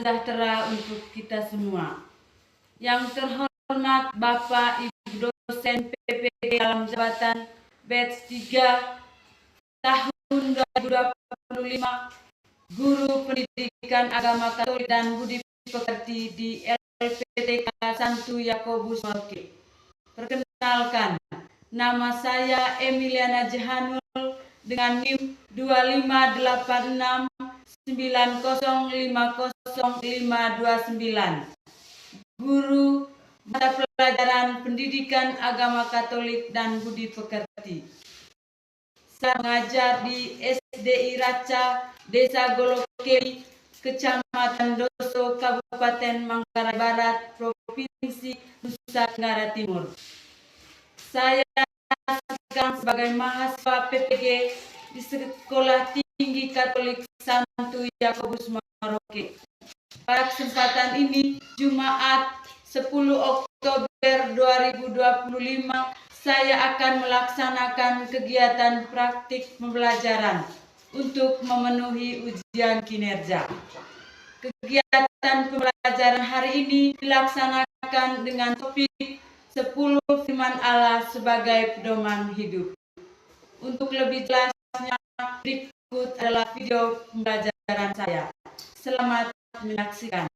sejahtera untuk kita semua. Yang terhormat Bapak Ibu dosen PPG dalam jabatan batch 3 tahun 2025, Guru Pendidikan Agama Katolik dan Budi Pekerti di LPTK Santo Yakobus Merauke. Perkenalkan, nama saya Emiliana Jahanul dengan NIM 25890500529, Guru Mata Pelajaran Pendidikan Agama Katolik dan Budi Pekerti. Saya mengajar di SDI Raca, Desa Golokeli, Kecamatan Doso, Kabupaten Manggarai Barat, Provinsi Nusa Tenggara Timur. Saya sekarang sebagai mahasiswa PPG di Sekolah Tinggi Katolik Santo Yakobus Merauke. Pada kesempatan ini, Jumat 10 Oktober 2025, saya akan melaksanakan kegiatan praktik pembelajaran untuk memenuhi ujian kinerja. Kegiatan pembelajaran hari ini dilaksanakan dengan topik 10 firman Allah sebagai pedoman hidup. Untuk lebih jelasnya, berikut adalah video pembelajaran saya. Selamat menyaksikan.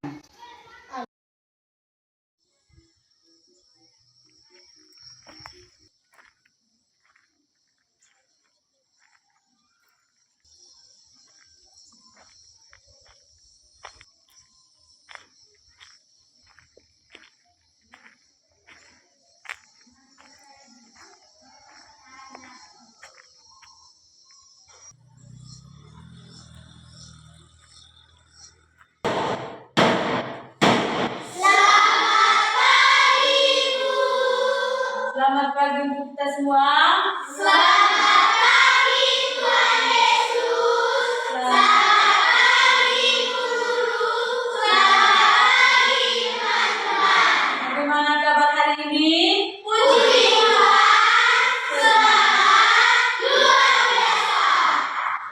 Selamat pagi untuk kita semua. Selamat pagi Tuhan Yesus. Selamat pagi guru. Selamat pagi teman-teman. Bagaimana kabar hari ini? Puji Tuhan, selamat luar biasa.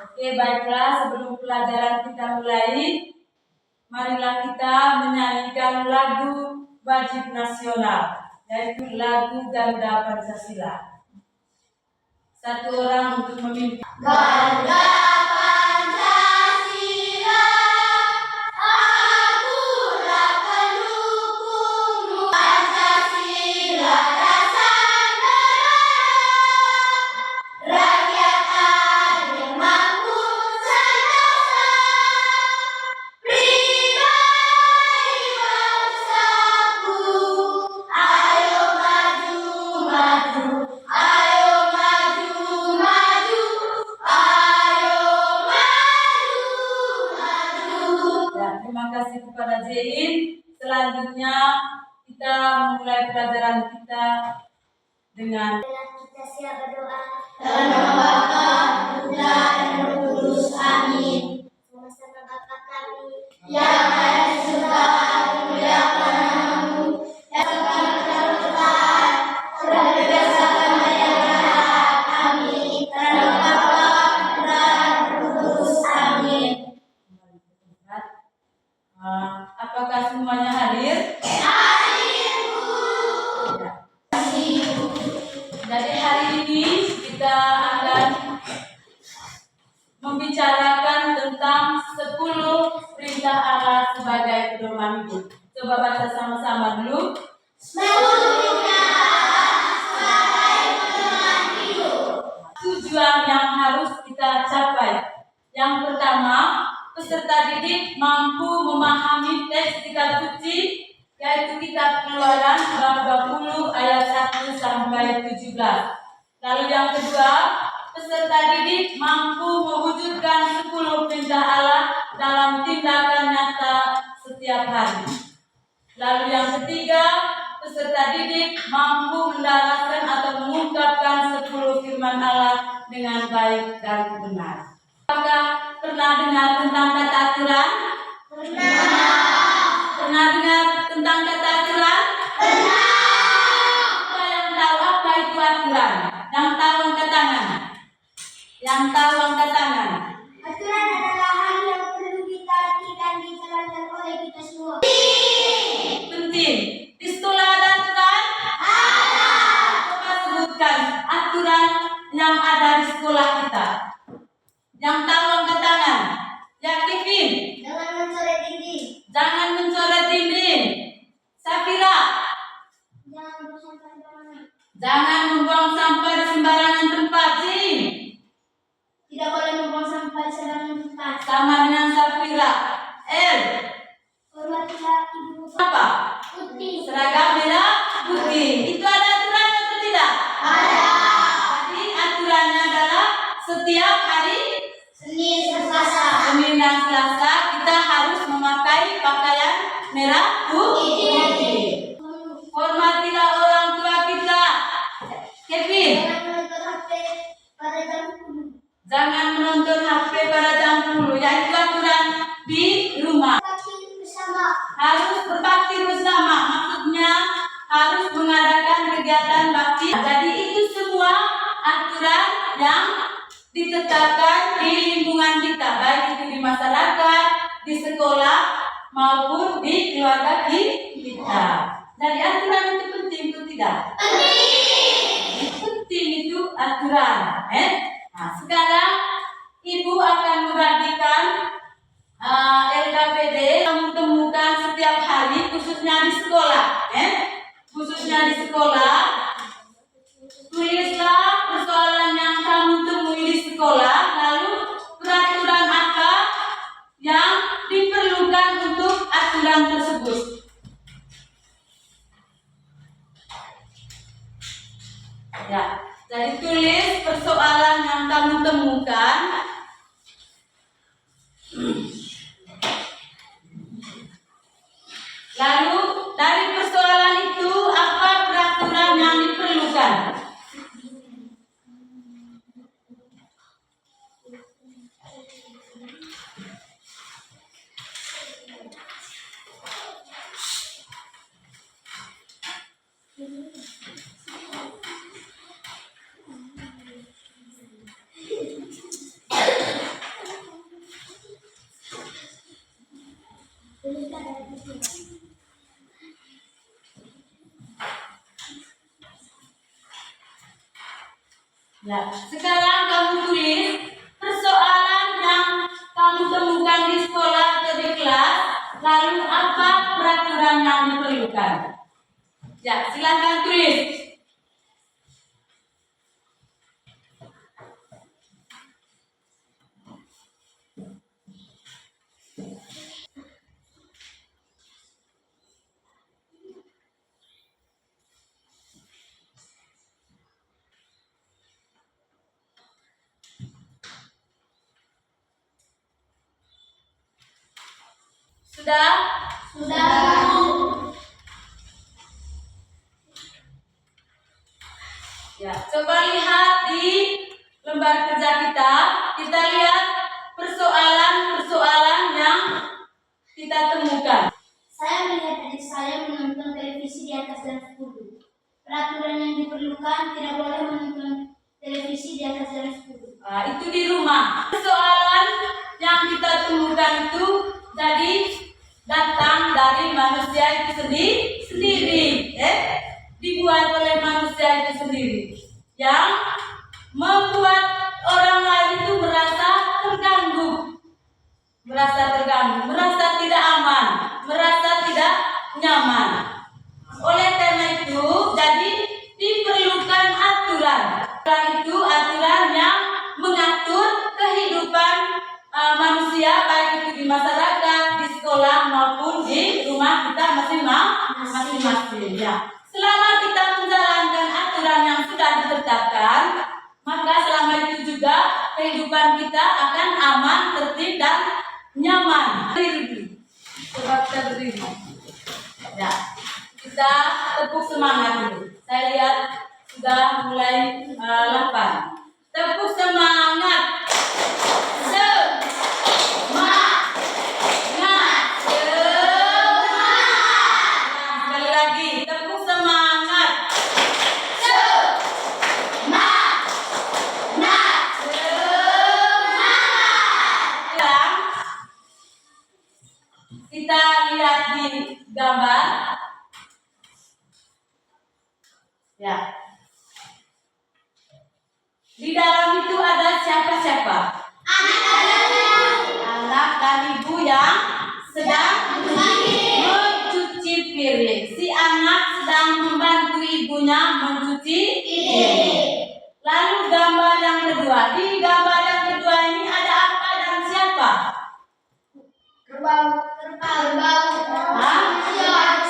Oke, baiklah, sebelum pelajaran kita mulai, marilah kita menyanyikan lagu wajib nasional, yaitu lagu Ganda Pancasila. Satu orang untuk memimpin. Ganda Pancasila, akulah pendukungmu. Pancasila dasar negara, rakyat adil makmur sentosa, pribadi bangsaku. Ayo maju, maju, ayo maju, maju, ayo maju, maju. Ya, terima kasih kepada Zein. Selanjutnya kita memulai pelajaran kita dengan Kita siap berdoa. Dalam nama Bapa, Putra, dan Roh Kudus. Amin. Sama-sama Bapa kami yang ada di surga, dimuliakan namamu. Yang kami terletak, berdasarkan yang jahat kami. Dalam nama Bapa, Putra, dan Roh Kudus. Amin. apakah semuanya hadir? Hadir, Bu. Jadi hari ini kita akan membicarakan tentang 10 perintah Allah sebagai pedoman hidup. Coba baca sama-sama dulu. Tujuan yang harus kita capai. Yang pertama, peserta didik mampu memahami teks kitab suci, yaitu kitab Keluaran bab 20 ayat 1 sampai 17. Lalu yang kedua, peserta didik mampu mewujudkan 10 perintah Allah dalam tindakan nyata setiap hari. Lalu yang ketiga, peserta didik mampu mendaratkan atau mengungkapkan 10 firman Allah dengan baik dan benar. Apakah pernah dengar tentang kata aturan? Pernah dengar tentang kata aturan? Siapa yang tahu apa itu aturan? Yang tahu angkat tangan. Yang tahu angkat tangan. Aturan adalah hal yang perlu ditaati dan dijalankan oleh kita Jangan membuang sampah di sembarangan tempat, Jin. Tidak boleh membuang sampah di sembarangan tempat. Sama dengan Safira. L. Hormatilah ibu Apa? putih. Seragam merah putih. Itu ada aturannya atau tidak? Ada. Jadi aturannya adalah setiap hari Senin dan Selasa. Senin dan Selasa kita harus memakai pakaian merah putih. Hormatilah orang tua kita. Kevin, Jangan menonton HP pada jam 10. jangan menonton HP pada jam 10. Yaitu aturan di rumah. Bakti bersama. Harus berbakti bersama. Maksudnya harus mengadakan kegiatan bakti. Jadi itu semua aturan yang ditetapkan di lingkungan kita, baik itu di masyarakat, di sekolah maupun di keluarga kita. Jadi aturan itu penting atau tidak? Penting itu aturan. Nah, sekarang ibu akan membagikan LKPD yang temukan setiap hari khususnya di sekolah. Khususnya di sekolah, tulislah persoalan yang kamu temui di sekolah, lalu peraturan apa yang diperlukan untuk aturan tersebut. Ya, jadi tulis persoalan yang kamu temukan. Lalu dari persoalan itu apa peraturan yang diperlukan? Ya, sekarang kamu tulis persoalan yang kamu temukan di sekolah atau di kelas, lalu apa peraturan yang diperlukan. Ya, silakan tulis. Sudah? Sudah. Ya, coba lihat di lembar kerja kita. Kita lihat persoalan-persoalan yang kita temukan. Saya melihat adik saya menonton televisi di atas jam 10. Peraturan yang diperlukan tidak boleh menonton televisi di atas jam 10. Nah, itu di rumah. Persoalan yang kita temukan itu jadi datang dari manusia itu sendiri, dibuat oleh manusia itu sendiri, yang membuat orang lain itu merasa terganggu, merasa tidak aman, merasa tidak nyaman. Oleh karena itu, jadi diperlukan aturan. Aturan itu aturan yang mengatur kehidupan manusia, baik itu di masyarakat, di sekolah maupun di rumah kita masing-masing. Ya. Selama kita menjalankan aturan yang sudah ditetapkan, maka selama itu juga kehidupan kita akan aman, tertib dan nyaman. Berdiri. Coba kita berdiri. Ya. Kita tepuk semangat dulu. Saya lihat sudah mulai lapar. Tepuk semangat. Sekali lagi, tepuk semangat. Sekarang kita lihat di gambar. Ya. Di dalam itu ada siapa-siapa? Anak dan ibu yang sedang mencuci piring. Si anak sedang membantu ibunya mencuci piring. Lalu gambar yang kedua. Di gambar yang kedua ini ada apa dan siapa? Kerbau. Hah?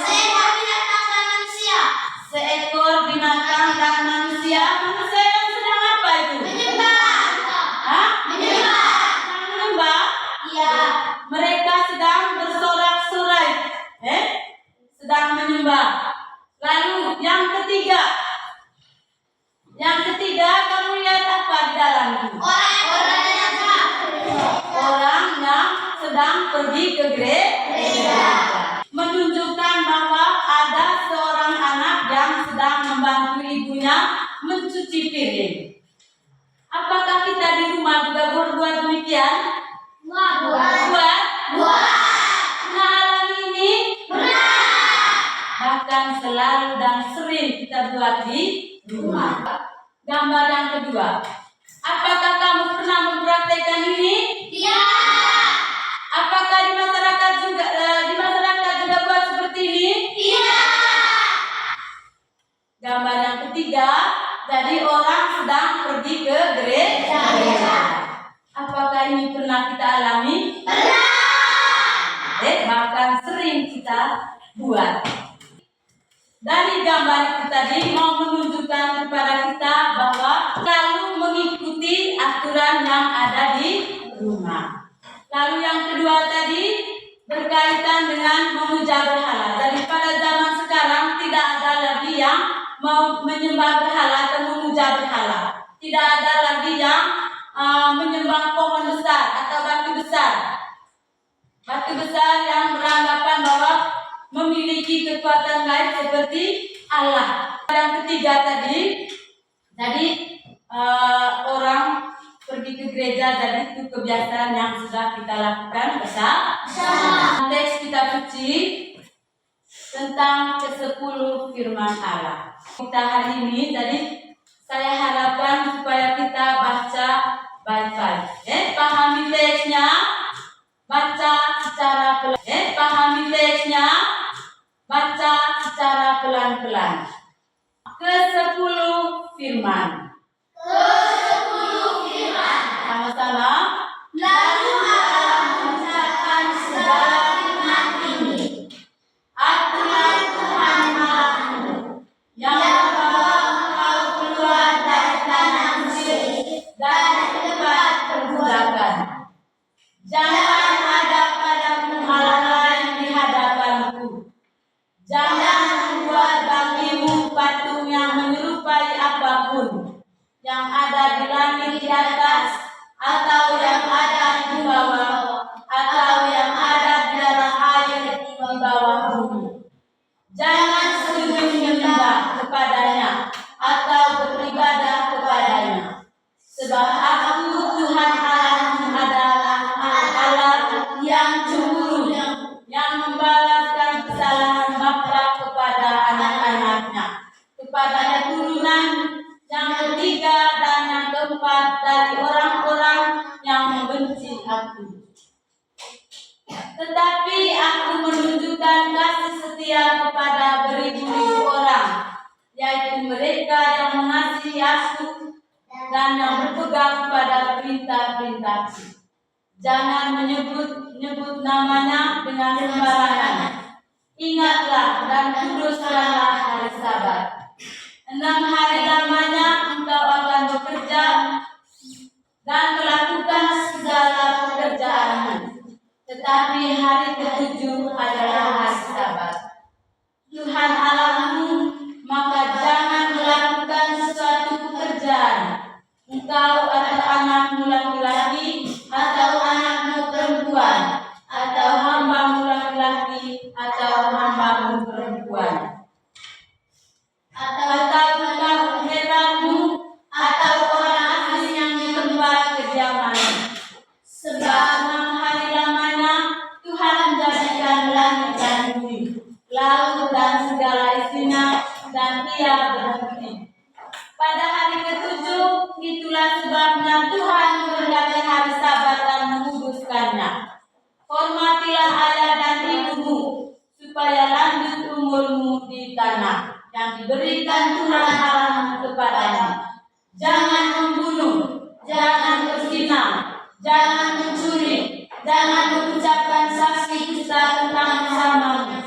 Seekor binatang dan manusia. Seekor binatang dan manusia. Manusia yang sedang apa itu? Menyembah. Hah? Menyembah. Sedang menyembah. Iya. Mereka sedang bersorak-sorai. Sedang menyembah. Lalu yang ketiga. Yang ketiga, kamu lihat apa di dalam itu? Orang yang sedang pergi ke gereja. Menunjukkan bahwa ada seorang anak yang sedang membantu ibunya mencuci piring. Apakah kita di rumah juga berbuat demikian? Buat? Pernah alami ini? Bahkan selalu dan sering kita buat di rumah. Gambar yang kedua. Apakah kamu pernah mempraktekkan ini? Iya. Apakah di masyarakat juga buat seperti ini? Iya. Gambar yang ketiga, jadi orang sedang pergi ke gereja. Apakah ini pernah kita alami? Pernah. Bahkan sering kita buat. Dari gambar itu tadi mau menunjukkan kepada kita bahwa selalu mengikuti aturan yang ada di rumah. Lalu yang kedua tadi berkaitan dengan memuja berhala. Jadi pada zaman sekarang tidak ada lagi yang mau menyembah berhala atau memuja berhala. Tidak ada lagi yang menyembah pohon besar atau batu besar. Batu besar yang beranggapan bahwa memiliki kekuatan gaib seperti Allah. Yang ketiga tadi orang pergi ke gereja, jadi itu kebiasaan yang sudah kita lakukan bersama. Teks kitab suci tentang ke-10 firman Allah. Kita hari ini, jadi saya harapkan supaya kita baca baik-baik. Pahami teksnya, baca secara pelan. Pahami teksnya, baca secara pelan-pelan. Ke-10 firman. Sama-sama. Lalu Allah mengucapkan segala firman ini. Akulah Tuhan Allahmu yang membawa engkau keluar dari tanah Mesir, dari tempat perbudakan. Jangan ada padamu Allah lain di hadapanku. Jangan membuat bagimu patung yang menyerupai apapun, yang ada di langit di atas, atau yang ada di bawah, atau yang ada di dalam air di bawah bumi. Jangan sujud menyembah kepadanya atau beribadah kepadanya. Sebab aku Tuhan Allahmu adalah Allah yang cemburu, yang membalaskan kesalahan bapa kepada anak-anaknya, kepada keturunan yang ketiga dan yang keempat dari orang-orang yang membenci aku. Tetapi aku menunjukkan kasih setia kepada beribu-ribu orang, yaitu mereka yang mengasihi aku dan yang berpegang pada perintah-perintahku. Jangan menyebut namanya dengan sembarangan. Ingatlah dan kuduskanlah hari Sabat. 6 hari lamanya engkau akan bekerja dan melakukan segala pekerjaanmu. Tetapi hari ke-7 adalah hari Sabat. Tuhan Allahmu, maka jangan melakukan sesuatu pekerjaan, engkau atau anakmu laki-laki, atau anakmu perempuan, atau hambamu laki-laki, atau hambamu perempuan, atau engkau heranmu, atau orang asing yang di tempat kediamanmu. Sebab 6 hari lamanya Tuhan menjadikan langit dan bumi, laut dan segala isinya, dan Ia berhenti. Pada hari ke-7, itulah sebabnya Tuhan memberkati hari Sabat dan menguduskannya. Hormatilah ayah dan ibumu, supaya lanjut berkumurmu di tanah yang diberikan Tuhan Allah kepadamu. Jangan membunuh, jangan berzina, jangan mencuri, jangan mengucapkan saksi dusta tentang sesamamu,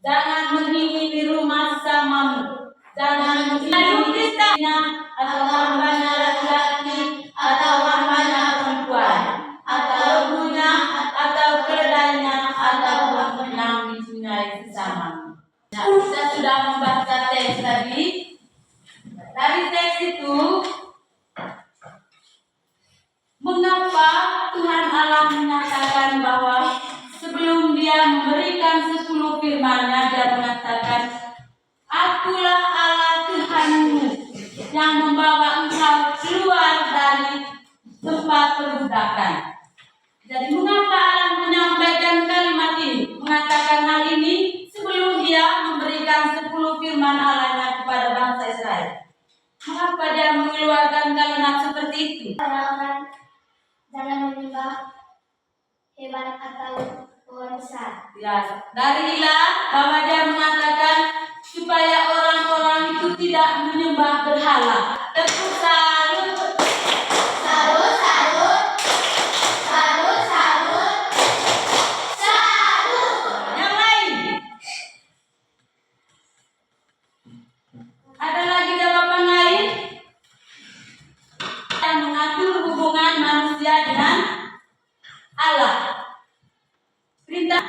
jangan menghini rumah sesamamu, jangan mengadu kita atau hambanya laki-laki atau hambanya perempuan, atau lembunya atau keledainya atau yang dipunyai sesamamu. Nah, kita sudah membaca teks tadi. Dari teks itu, mengapa Tuhan Allah menyatakan bahwa sebelum Dia memberikan 10 firman-Nya, Dia mengatakan, Akulah Allah Tuhanmu yang membawa engkau keluar dari tempat perbudakan. Jadi mengapa Allah menyampaikan kalimat ini, mengatakan hal ini sebelum Dia memberikan 10 firman Allah-Nya kepada bangsa Israel? Mengapa Dia mengeluarkan kalimat seperti itu? Jangan menyembah hewan atau pohon besar. Ya, darilah bahwa Dia mengatakan supaya orang-orang itu tidak menyembah berhala. Tepuk salut. Salut, salut, salut, salut, salut. Yang lain. Ada lagi jawaban lain? Yang mengatur hubungan manusia dengan Allah. Perintah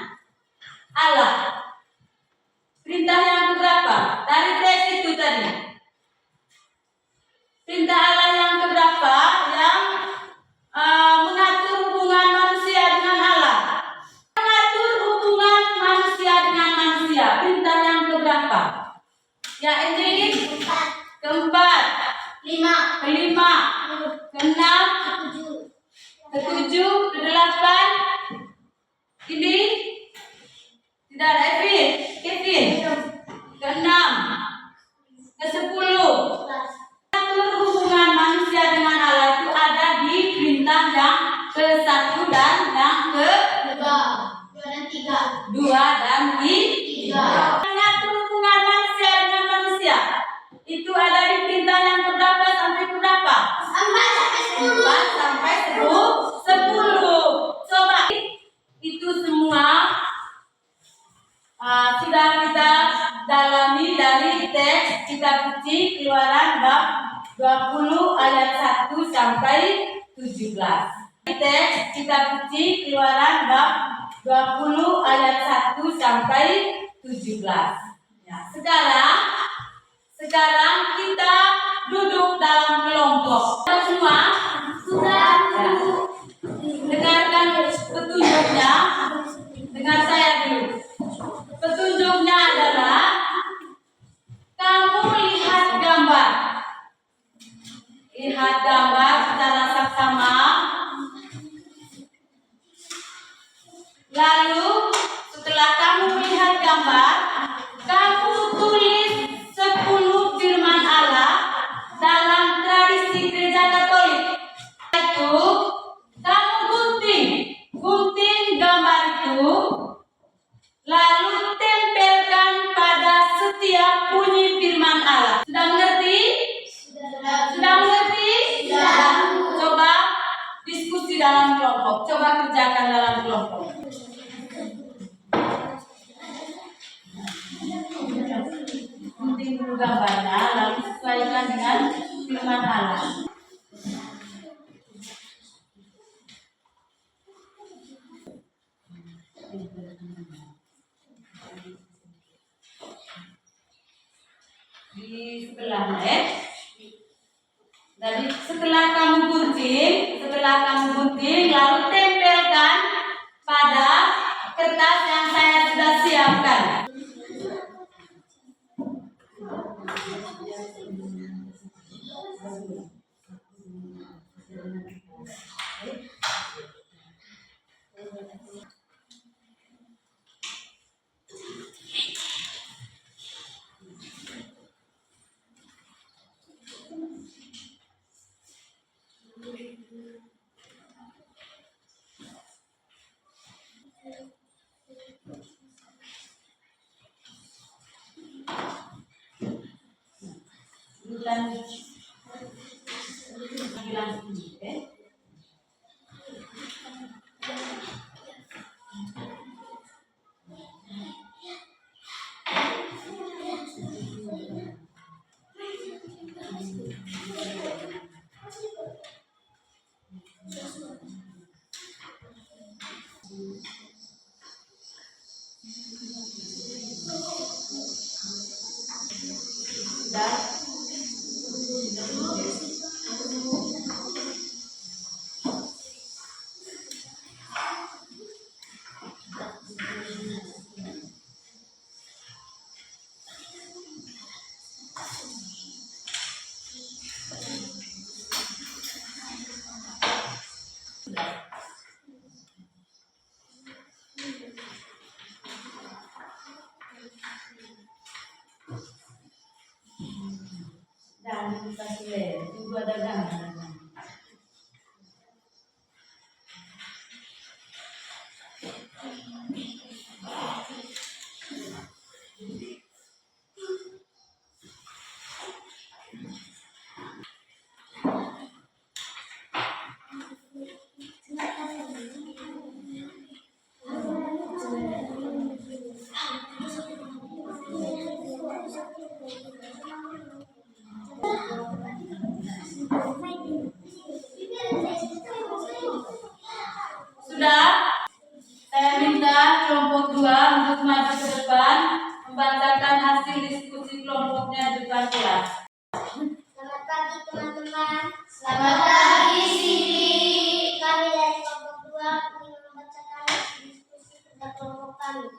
Allah. Perintah yang keberapa? Dari teks itu tadi. Perintah Allah yang keberapa yang mengatur hubungan manusia dengan Allah? Mengatur hubungan manusia dengan manusia. Perintah yang keberapa? Ya, Angeli? Keempat. Kelima. Keenam. Ketujuh. Kedelapan. Ini tidak ada Kevin. Keenam. Kesepuluh. Mengatur hubungan manusia dengan Allah itu ada di perintah yang ke-1 dan yang ke-2 dan tiga. Mengatur hubungan manusia dengan manusia itu ada di perintah yang keberapa sampai keberapa? 4 sampai 10. Coba itu semua sudah kita dalami dari teks kitab suci Keluaran bab 20 ayat 1 sampai 17. Teks kitab suci Keluaran bab 20 ayat 1 sampai 17. Ya, sekarang kita duduk dalam kelompok. Semua sudah dengarkan petunjuknya. Dengar saya dulu. Petunjuknya adalah kamu lihat gambar. Lihat gambar secara saksama. Lalu setelah kamu melihat gambar, kamu tulis 10 firman Allah dalam tradisi gereja Katolik. Itu kamu gunting gambar itu, lalu tempelkan pada setiap bunyi firman Allah. Sudah mengerti? Sudah mengerti? Sudah. Coba diskusi dalam kelompok. Coba kerjakan dalam kelompok. Gunting dulu gambarnya, lalu sesuaikan dengan firman Allah. Di sebelahnya, jadi setelah kamu gunting, lalu tempelkan pada kertas yang saya sudah siapkan. Sudah. Dan kita selesai. Tunggu ada gambar. Sudah, saya minta kelompok 2 untuk maju ke depan membacakan hasil diskusi kelompoknya di depan kelas. Selamat pagi teman-teman. Selamat pagi Siti. Kami dari kelompok 2 ingin membacakan hasil diskusi kerja kelompok kami.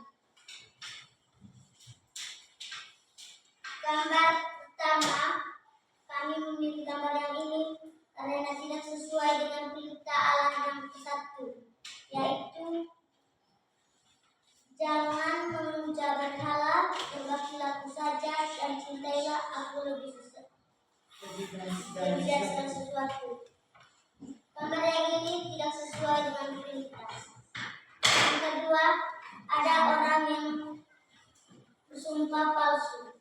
Gambar pertama, kami memilih gambar yang ini karena tidak sesuai dengan perintah Allah yang ke-1, yaitu jangan memuja berhala, berbaktilah saja dan cintailah aku lebih dari segala sesuatu. Gambar yang ini tidak sesuai dengan perintah. Yang kedua, ada orang yang bersumpah palsu.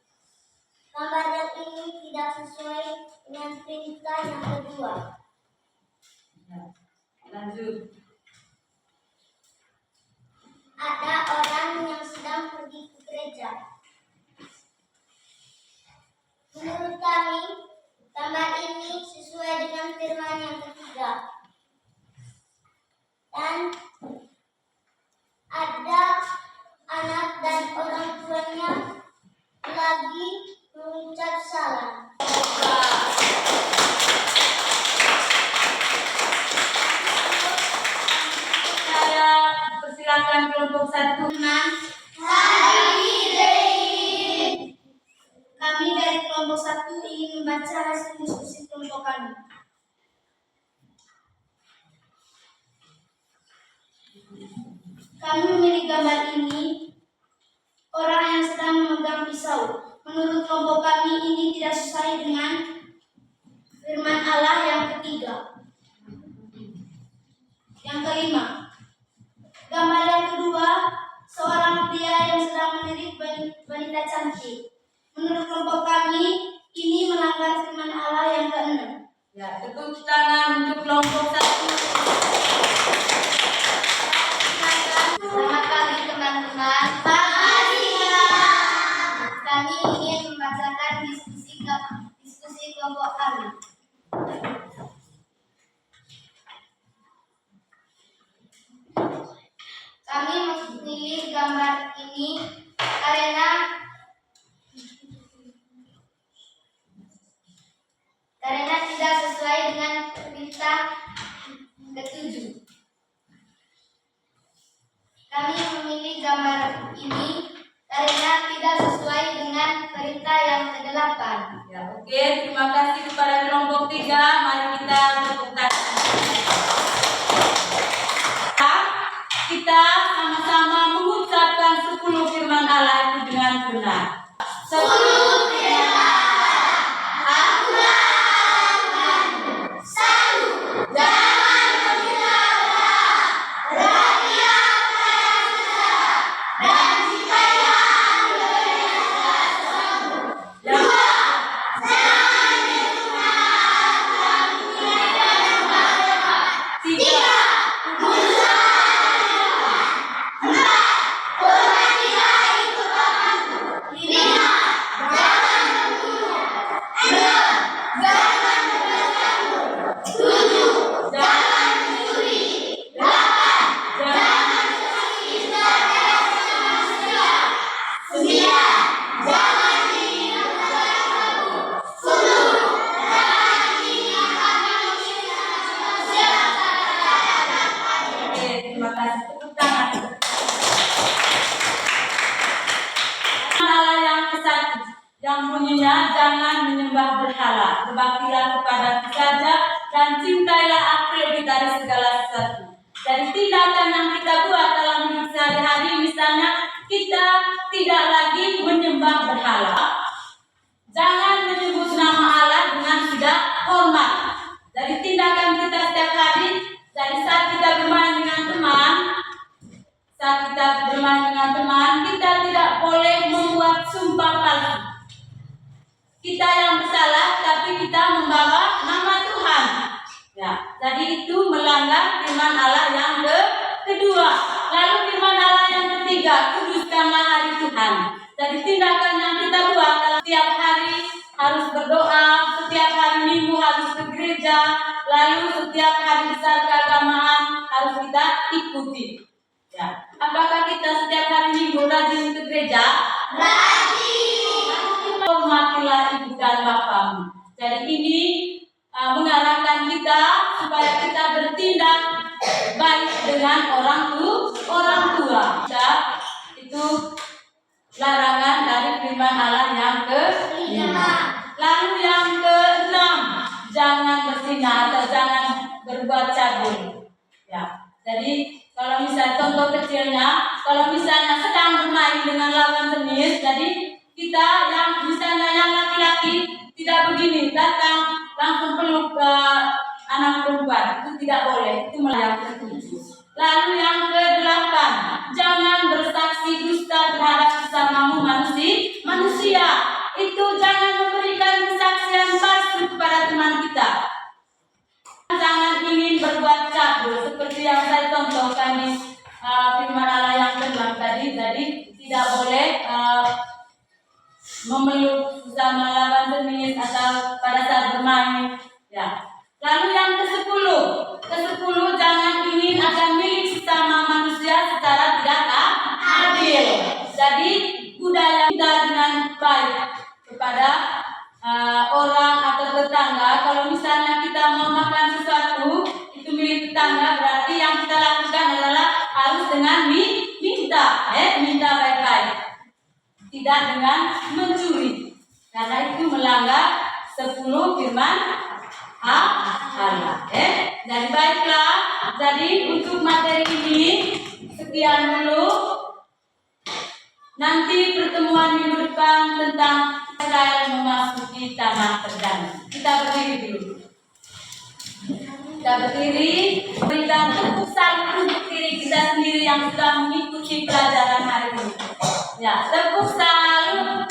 Gambar yang ini tidak sesuai dengan perintah yang kedua. Lanjut. Ada orang yang sedang pergi ke gereja. Menurut kami, gambar ini sesuai dengan firman yang ketiga. Dan ada anak dan orang tuanya lagi mengucap salam. Saya persilakan kelompok 1. Kami dari kelompok 1 ingin membaca hasil diskusi kelompok kami. Kami memilih gambar ini orang yang sedang memegang pisau. Menurut kelompok kami ini tidak sesuai dengan firman Allah yang ketiga. Yang kelima, gambar yang kedua, seorang pria yang sedang melirik wanita cantik. Menurut kelompok kami, ini melanggar firman Allah yang ke-6. Ya, tepuk tangan untuk kelompok 1. Selamat pagi teman-teman. Kami ingin membacakan diskusi kelompok kami. Kami memilih gambar ini karena tidak sesuai dengan perintah ke-7. Kami memilih gambar ini karena tidak sesuai dengan perintah yang ke-8. Ya, oke, terima kasih kepada kelompok 3. Mari kita tepuk tangan. Kita sama-sama mengucapkan 10 firman Allah itu dengan benar. 10 firman. satu yang bunyinya jangan menyembah berhala, berbaktilah kepada saja dan cintailah aku lebih dari segala sesuatu. Dari tindakan yang kita buat dalam hidup sehari-hari, misalnya kita tidak lagi menyembah berhala, jangan menyebut nama Allah dengan tidak hormat. Dari tindakan kita setiap hari, dari saat kita bermain dengan teman, kita tidak boleh membuat sumpah palsu. Kita yang bersalah, tapi kita membawa nama Tuhan. Ya, jadi itu melanggar firman Allah yang kedua. Lalu firman Allah yang ketiga, kuduskanlah hari Tuhan. Jadi tindakan yang kita buat dalam setiap hari harus berdoa, setiap hari Minggu harus ke gereja, lalu setiap hari besar keagamaan harus kita ikuti. Ya, apakah kita setiap hari Minggu rajin ke gereja? Hormatilah ibu dan bapamu. Jadi ini mengarahkan kita supaya kita bertindak baik dengan orang tua. Itu larangan dari firman Allah yang ke-5. Lalu yang ke-6, jangan berzina atau jangan berbuat cabul. Ya, jadi kalau misalnya contoh kecilnya, kalau misalnya sedang bermain dengan lawan jenis, jadi kita yang misalnya yang laki-laki tidak begini, datang langsung peluk ke anak perempuan, itu tidak boleh, itu melanggar ke-7. Lalu yang ke-8, jangan bersaksi dusta terhadap sesamamu manusia. Itu jangan memberikan kesaksian palsu kepada teman kita. Jangan ingin berbuat cabul seperti yang saya contohkan di firman Allah yang ke-6 tadi. Jadi tidak boleh memeluk sesama lawan jenis atau pada saat bermain. Ya. Lalu yang ke-10, jangan ingin akan milik sesama manusia secara tidak adil. Jadi budaya kita dengan baik kepada orang atau tetangga. Kalau misalnya kita mau makan sesuatu itu milik tetangga, berarti yang kita lakukan adalah harus dengan minta baik-baik, tidak dengan mencuri, karena itu melanggar 10 firman Allah. Jadi baiklah, jadi untuk materi ini sekian dulu. Nanti pertemuan minggu depan tentang Israel memasuki tanah terjanji. Kita berdiri dulu. Kita berdiri, berikan tepuk tangan untuk diri kita sendiri yang sudah mengikuti pelajaran hari ini. Ya, tepuk tangan.